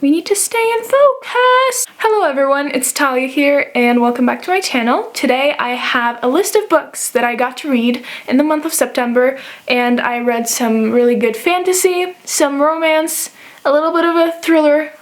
We need to stay in focus! Hello everyone, it's Talia here and welcome back to my channel. Today I have a list of books that I got to read in the month of September, and I read some really good fantasy, some romance, a little bit of a thriller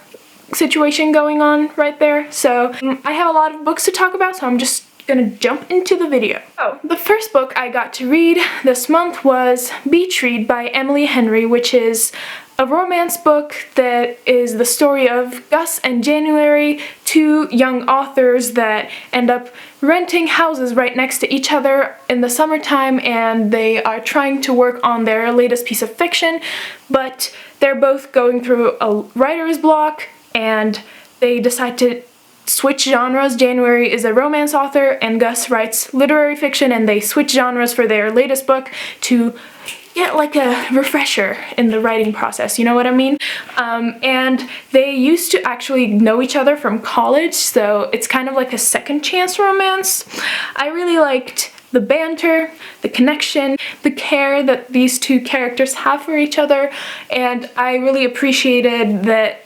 situation going on right there. So I have a lot of books to talk about, so I'm just gonna jump into the video. Oh, the first book I got to read this month was Beach Read by Emily Henry, which is a romance book that is the story of Gus and January, two young authors that end up renting houses right next to each other in the summertime, and they are trying to work on their latest piece of fiction, but they're both going through a writer's block and they decide to switch genres. January is a romance author and Gus writes literary fiction, and they switch genres for their latest book to get like a refresher in the writing process, you know what I mean? And they used to actually know each other from college, so it's kind of like a second chance romance. I really liked the banter, the connection, the care that these two characters have for each other, and I really appreciated that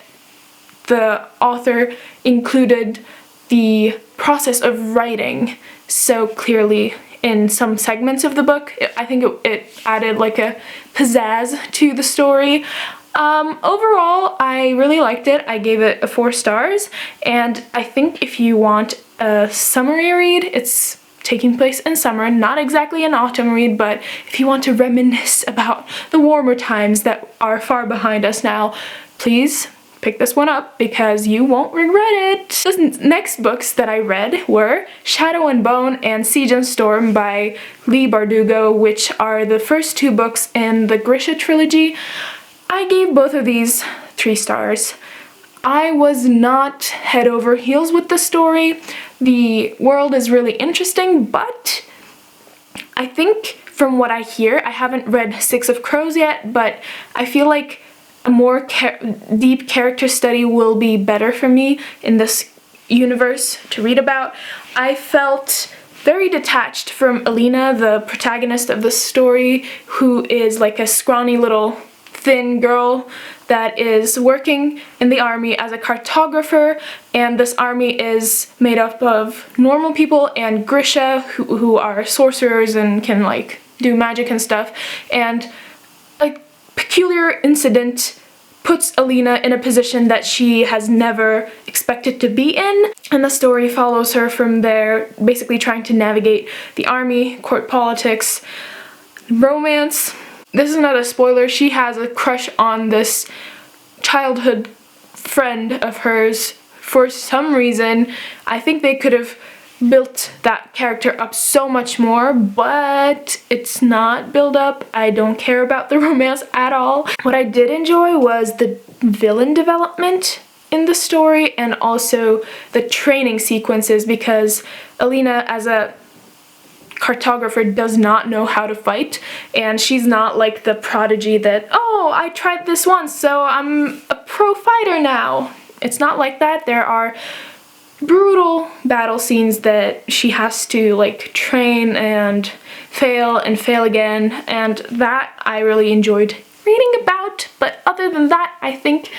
the author included the process of writing so clearly in some segments of the book. I think it added like a pizzazz to the story. Overall, I really liked it. I gave it 4 stars, and I think if you want a summery read, it's taking place in summer, not exactly an autumn read, but if you want to reminisce about the warmer times that are far behind us now, please pick this one up because you won't regret it. The next books that I read were Shadow and Bone and Siege and Storm by Leigh Bardugo, which are the first 2 books in the Grisha trilogy. I gave both of these 3 stars. I was not head over heels with the story. The world is really interesting, but I think from what I hear, I haven't read Six of Crows yet, but I feel like a more deep character study will be better for me in this universe to read about. I felt very detached from Alina, the protagonist of the story, who is like a scrawny little thin girl that is working in the army as a cartographer, and this army is made up of normal people and Grisha who are sorcerers and can like do magic and stuff, and a peculiar incident puts Alina in a position that she has never expected to be in, and the story follows her from there, basically trying to navigate the army, court politics, romance. This is not a spoiler, she has a crush on this childhood friend of hers for some reason. I think they could have built that character up so much more, but it's not built up. I don't care about the romance at all. What I did enjoy was the villain development in the story and also the training sequences, because Alina as a cartographer does not know how to fight, and she's not like the prodigy that, oh, I tried this once so I'm a pro fighter now. It's not like that. There are brutal battle scenes that she has to like train and fail again, and that I really enjoyed reading about. But other than that, I think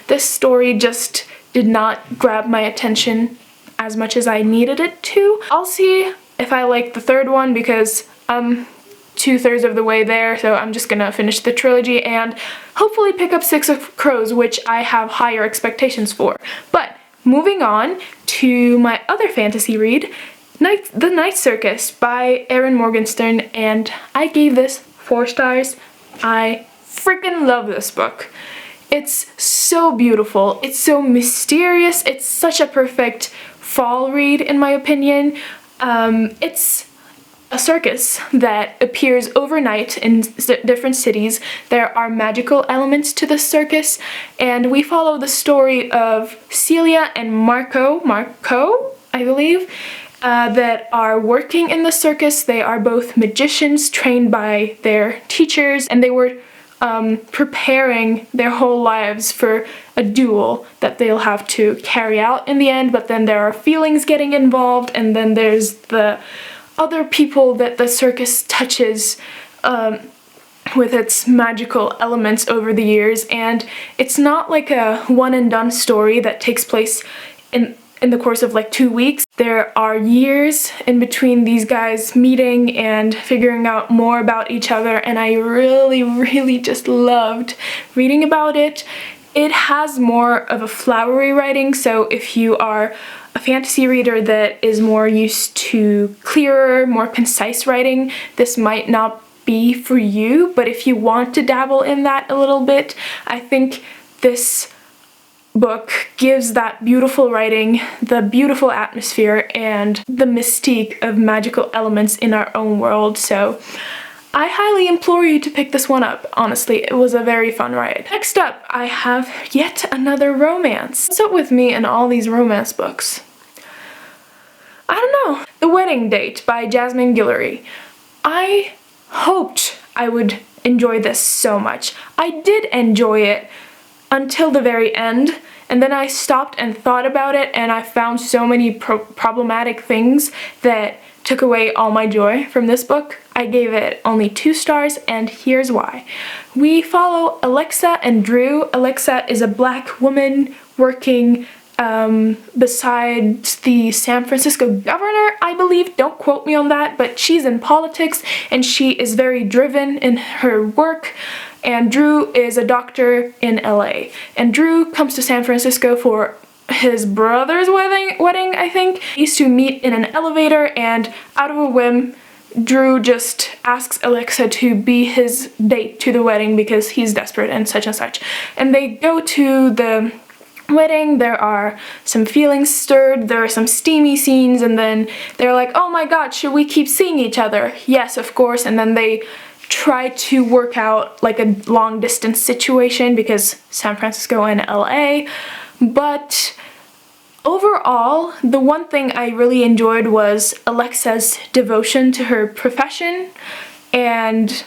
this story just did not grab my attention as much as I needed it to. I'll see if I like the third one because I'm 2/3 of the way there, so I'm just gonna finish the trilogy and hopefully pick up Six of Crows, which I have higher expectations for. But moving on to my other fantasy read, The Night Circus by Erin Morgenstern, and I gave this 4 stars. I freaking love this book. It's so beautiful, it's so mysterious, it's such a perfect fall read in my opinion. It's a circus that appears overnight in different cities. There are magical elements to the circus, and we follow the story of Celia and Marco, I believe, that are working in the circus. They are both magicians trained by their teachers, and they were preparing their whole lives for a duel that they'll have to carry out in the end, but then there are feelings getting involved, and then there's the other people that the circus touches with its magical elements over the years, and it's not like a one and done story that takes place in the course of like 2 weeks. There are years in between these guys meeting and figuring out more about each other, and I really just loved reading about it. It has more of a flowery writing, so if you are a fantasy reader that is more used to clearer, more concise writing, this might not be for you, but if you want to dabble in that a little bit, I think this book gives that beautiful writing, the beautiful atmosphere, and the mystique of magical elements in our own world. So I highly implore you to pick this one up. Honestly, it was a very fun ride. Next up, I have yet another romance. What's up with me and all these romance books? I don't know. The Wedding Date by Jasmine Guillory. I hoped I would enjoy this so much. I did enjoy it until the very end, and then I stopped and thought about it, and I found so many problematic things that took away all my joy from this book. I gave it only 2 stars, and here's why. We follow Alexa and Drew. Alexa is a black woman working besides the San Francisco governor, I believe. Don't quote me on that, but she's in politics, and she is very driven in her work. And Drew is a doctor in LA. And Drew comes to San Francisco for his brother's wedding, I think. They used to meet in an elevator, and out of a whim, Drew just asks Alexa to be his date to the wedding because he's desperate and such. And they go to the wedding. There are some feelings stirred, there are some steamy scenes, and then they're like, oh my god, should we keep seeing each other? Yes, of course. And then they try to work out like a long distance situation because San Francisco and LA. But overall, the one thing I really enjoyed was Alexa's devotion to her profession, and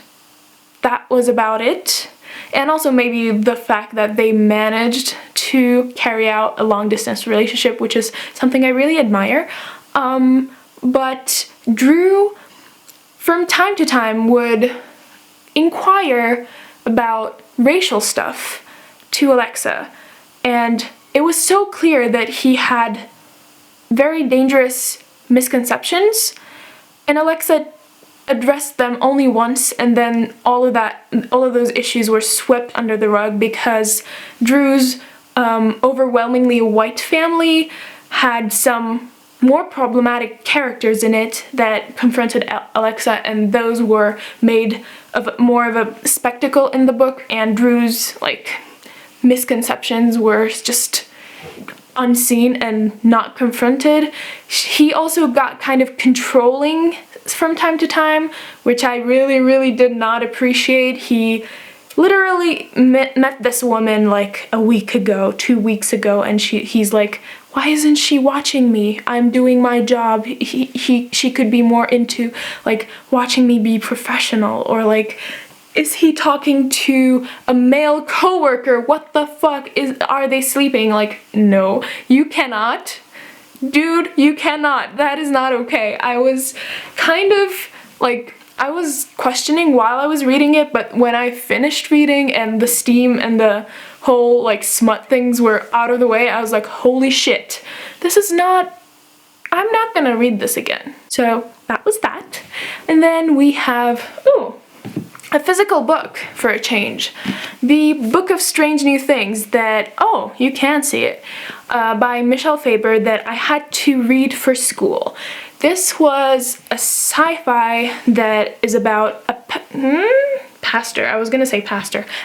that was about it. And also maybe the fact that they managed to carry out a long distance relationship, which is something I really admire. But Drew, from time to time, would inquire about racial stuff to Alexa, and it was so clear that he had very dangerous misconceptions, and Alexa addressed them only once, and then all of those issues were swept under the rug because Drew's overwhelmingly white family had some more problematic characters in it that confronted Alexa, and those were made of more of a spectacle in the book, and Drew's like misconceptions were just unseen and not confronted. He also got kind of controlling from time to time, which I really did not appreciate. He literally met this woman like a week ago, 2 weeks ago, and he's like, why isn't she watching me? I'm doing my job. She could be more into like watching me be professional, or like, is he talking to a male coworker? What the fuck are they sleeping? Like, no, you cannot. Dude, you cannot. That is not okay. I was kind of like, I was questioning while I was reading it, but when I finished reading and the steam and the whole like smut things were out of the way, I was like, holy shit, this is not, I'm not gonna read this again. So that was that. And then we have, a physical book for a change. The Book of Strange New Things that, oh, you can see it, by Michelle Faber, that I had to read for school. This was a sci-fi that is about a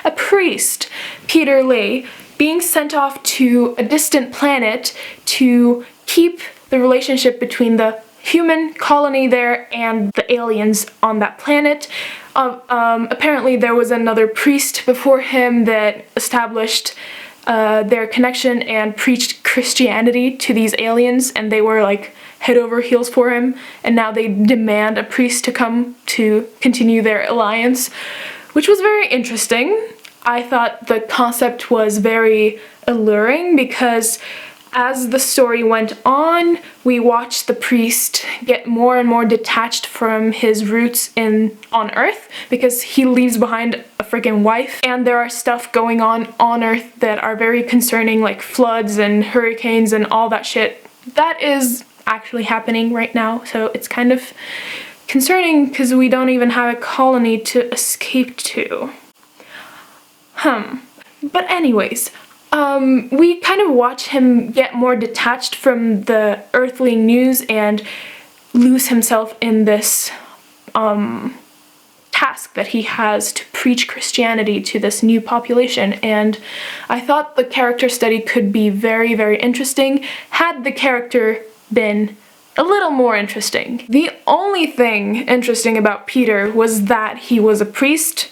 a priest, Peter Lee, being sent off to a distant planet to keep the relationship between the human colony there and the aliens on that planet. Apparently there was another priest before him that established their connection and preached Christianity to these aliens, and they were like head over heels for him, and now they demand a priest to come to continue their alliance, which was very interesting. I thought the concept was very alluring because As the story went on, we watched the priest get more and more detached from his roots on Earth because he leaves behind a freaking wife, and there are stuff going on Earth that are very concerning, like floods and hurricanes and all that shit. That is actually happening right now, so it's kind of concerning because we don't even have a colony to escape to. But anyways, we kind of watch him get more detached from the earthly news and lose himself in this task that he has to preach Christianity to this new population. And I thought the character study could be very, very interesting had the character been a little more interesting. The only thing interesting about Peter was that he was a priest,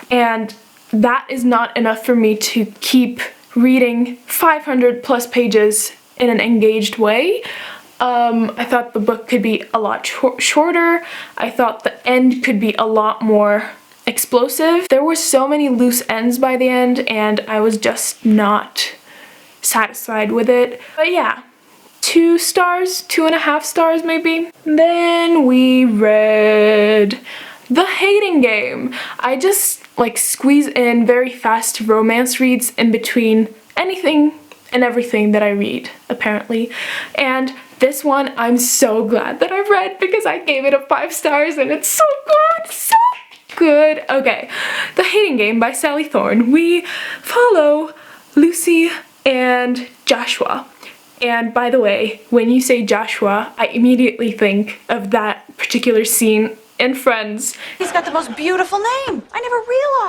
and that is not enough for me to keep reading 500 plus pages in an engaged way. I thought the book could be a lot shorter. I thought the end could be a lot more explosive. There were so many loose ends by the end, and I was just not satisfied with it. But yeah, 2 stars, 2.5 stars maybe. Then we read The Hating Game. I just like squeeze in very fast romance reads in between anything and everything that I read, apparently. And this one I'm so glad that I read because I gave it a 5 stars and it's so good, so good. Okay, The Hating Game by Sally Thorne. We follow Lucy and Joshua. And by the way, when you say Joshua, I immediately think of that particular scene in Friends. He's got the most beautiful name. I never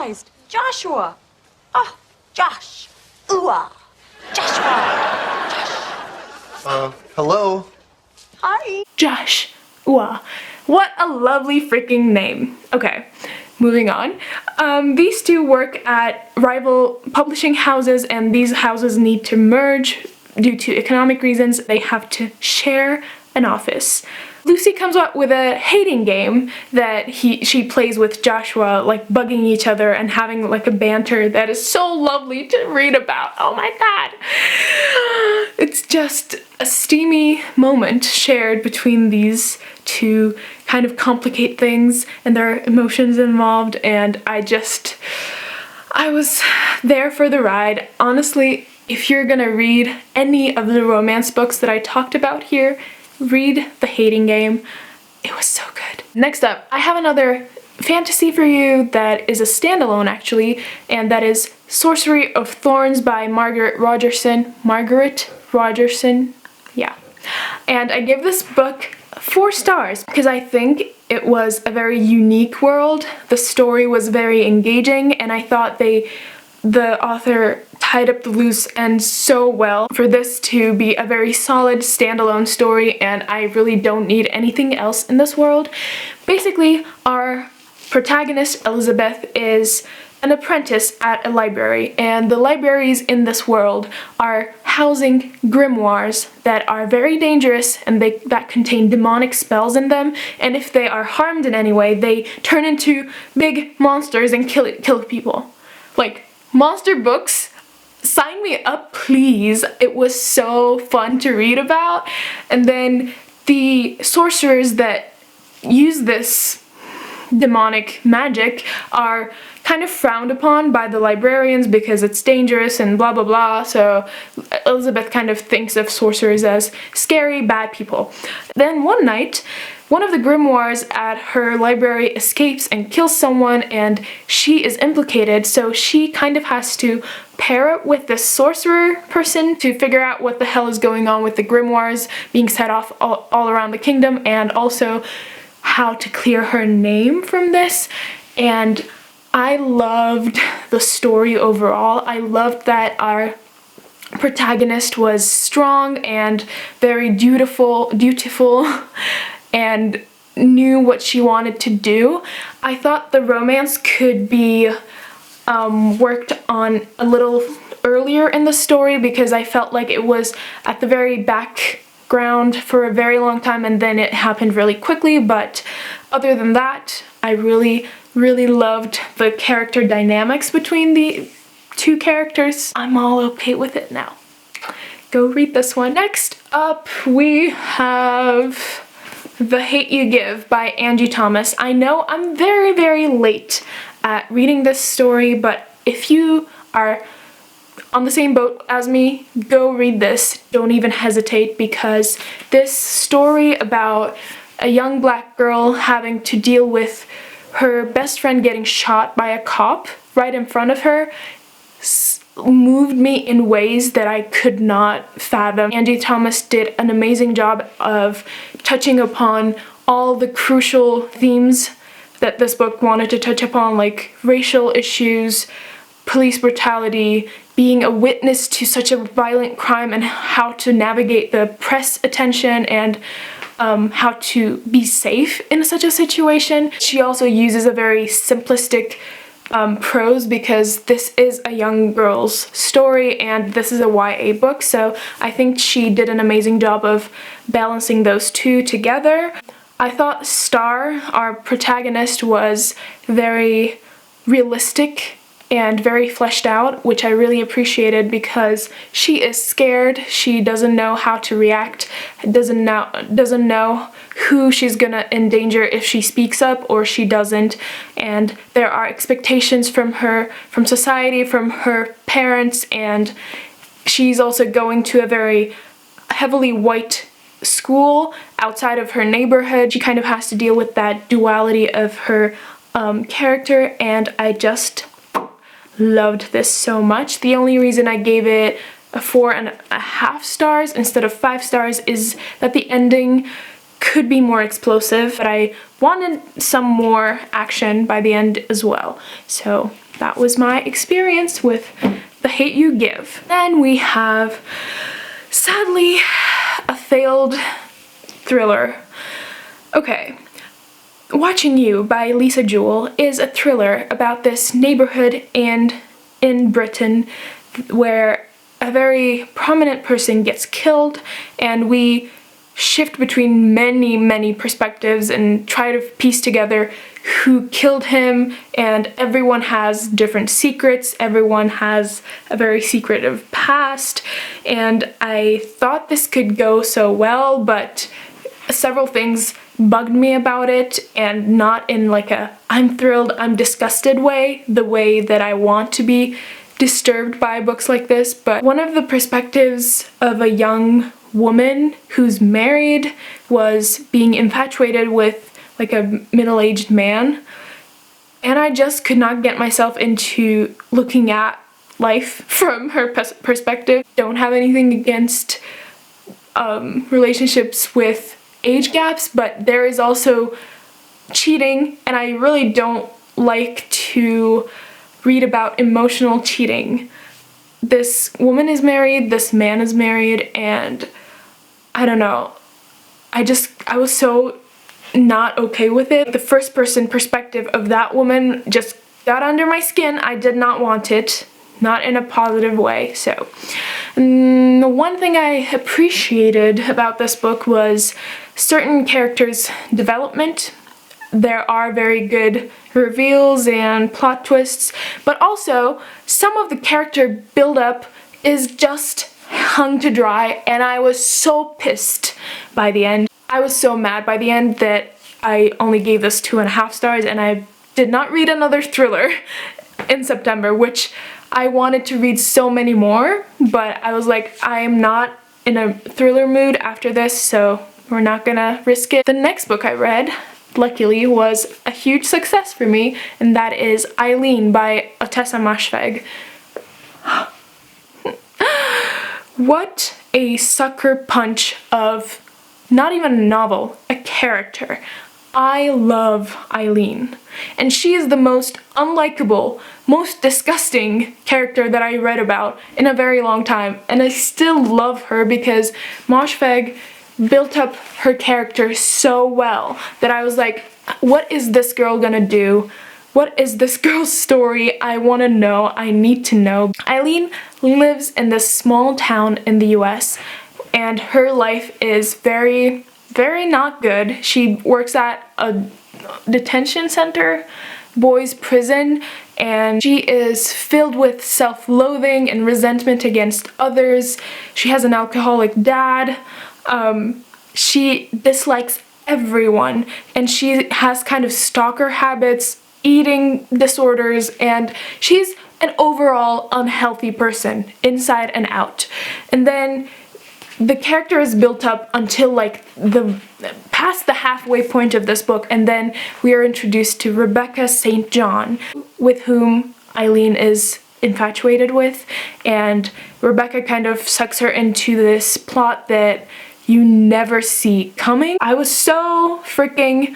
realized. Joshua. Oh, Josh. Ooh-ah. Joshua. Josh. Hello? Hi. Josh. Ooh, what a lovely freaking name. Okay, moving on. These two work at rival publishing houses, and these houses need to merge due to economic reasons. They have to share an office. Lucy comes up with a hating game that she plays with Joshua, like bugging each other and having like a banter that is so lovely to read about. Oh my god. It's just a steamy moment shared between these two, kind of complicate things and there are emotions involved, and I was there for the ride. Honestly, if you're gonna read any of the romance books that I talked about here, read The Hating Game. It was so good. Next up, I have another fantasy for you that is a standalone actually, and that is Sorcery of Thorns by Margaret Rogerson. Yeah. And I give this book 4 stars because I think it was a very unique world. The story was very engaging, and I thought the author tied up the loose ends so well for this to be a very solid standalone story, and I really don't need anything else in this world. Basically, our protagonist, Elizabeth, is an apprentice at a library, and the libraries in this world are housing grimoires that are very dangerous and that contain demonic spells in them, and if they are harmed in any way, they turn into big monsters and kill people. Like, monster books, sign me up please. It was so fun to read about. And then the sorcerers that use this demonic magic are kind of frowned upon by the librarians because it's dangerous and blah blah blah, so Elizabeth kind of thinks of sorcerers as scary, bad people. Then one night, one of the grimoires at her library escapes and kills someone, and she is implicated, so she kind of has to pair up with this sorcerer person to figure out what the hell is going on with the grimoires being set off all around the kingdom, and also how to clear her name from this. And I loved the story overall. I loved that our protagonist was strong and very dutiful and knew what she wanted to do. I thought the romance could be worked on a little earlier in the story because I felt like it was at the very background for a very long time and then it happened really quickly, but other than that, I really loved the character dynamics between the two characters. I'm all okay with it now. go read this one. Next up, we have The Hate You Give by Angie Thomas. I know I'm very, very late at reading this story, but if you are on the same boat as me, go read this. Don't even hesitate, because this story about a young black girl having to deal with her best friend getting shot by a cop right in front of her moved me in ways that I could not fathom. Angie Thomas did an amazing job of touching upon all the crucial themes that this book wanted to touch upon, like racial issues, police brutality, being a witness to such a violent crime, and how to navigate the press attention, and how to be safe in such a situation. She also uses a very simplistic prose, because this is a young girl's story and this is a YA book, so I think she did an amazing job of balancing those two together. I thought Star, our protagonist, was very realistic and very fleshed out, which I really appreciated, because she is scared. She doesn't know how to react, doesn't know who she's gonna endanger if she speaks up or she doesn't, and there are expectations from her, from society, from her parents, and she's also going to a very heavily white school outside of her neighborhood. She kind of has to deal with that duality of her character, and I just loved this so much. The only reason I gave it a 4.5 stars instead of 5 stars is that the ending could be more explosive, but I wanted some more action by the end as well. So that was my experience with The Hate You Give. Then we have, sadly, a failed thriller. Okay. Watching You by Lisa Jewell is a thriller about this neighborhood in Britain where a very prominent person gets killed, and we shift between many perspectives and try to piece together who killed him, and everyone has different secrets, everyone has a very secretive past, and I thought this could go so well, but several things bugged me about it, and not in like a I'm thrilled, I'm disgusted way, the way that I want to be disturbed by books like this. But one of the perspectives of a young woman who's married was being infatuated with like a middle-aged man, and I just could not get myself into looking at life from her perspective. Don't have anything against relationships with age gaps, but there is also cheating, and I really don't like to read about emotional cheating. This woman is married, this man is married, and I don't know, I was so not okay with it. The first person perspective of that woman just got under my skin. I did not want it, not in a positive way. So the one thing I appreciated about this book was certain characters' development. There are very good reveals and plot twists, but also some of the character build-up is just hung to dry, and I was so pissed by the end. I was so mad by the end that I only gave this 2.5 stars, and I did not read another thriller in September, which I wanted to read so many more, but I was like, I am not in a thriller mood after this, so we're not gonna risk it. The next book I read, luckily, was a huge success for me, and that is Eileen by Ottessa Moshfegh. What a sucker punch of not even a novel, a character. I love Eileen, and she is the most unlikable, most disgusting character that I read about in a very long time, and I still love her because Moshfegh built up her character so well that I was like, what is this girl gonna do? What is this girl's story? I want to know. I need to know. Eileen lives in this small town in the US, and her life is very not good. She works at a detention center, boys' prison, and she is filled with self-loathing and resentment against others. She has an alcoholic dad. She dislikes everyone, and she has kind of stalker habits, eating disorders, and she's an overall unhealthy person inside and out. And then the character is built up until like past the halfway point of this book, and then we are introduced to Rebecca St. John, with whom Eileen is infatuated with, and Rebecca kind of sucks her into this plot that you never see coming. I was so freaking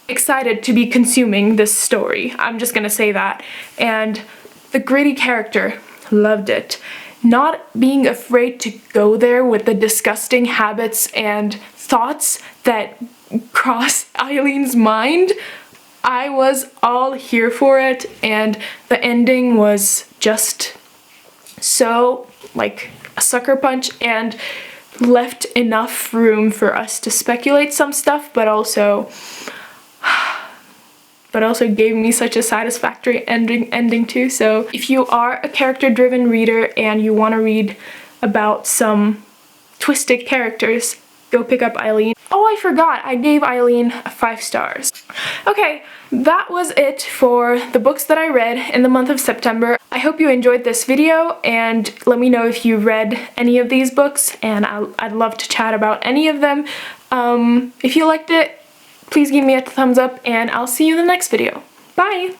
excited to be consuming this story. I'm just gonna say that. And the gritty character, loved it. Not being afraid to go there with the disgusting habits and thoughts that cross Eileen's mind. I was all here for it, and the ending was just so like a sucker punch and left enough room for us to speculate some stuff, but also gave me such a satisfactory ending too. So if you are a character-driven reader and you want to read about some twisted characters, go pick up Eileen. Oh, I forgot, I gave Eileen 5 stars. Okay, that was it for the books that I read in the month of September. I hope you enjoyed this video, and let me know if you read any of these books, and I'd love to chat about any of them. If you liked it, please give me a thumbs up, and I'll see you in the next video. Bye!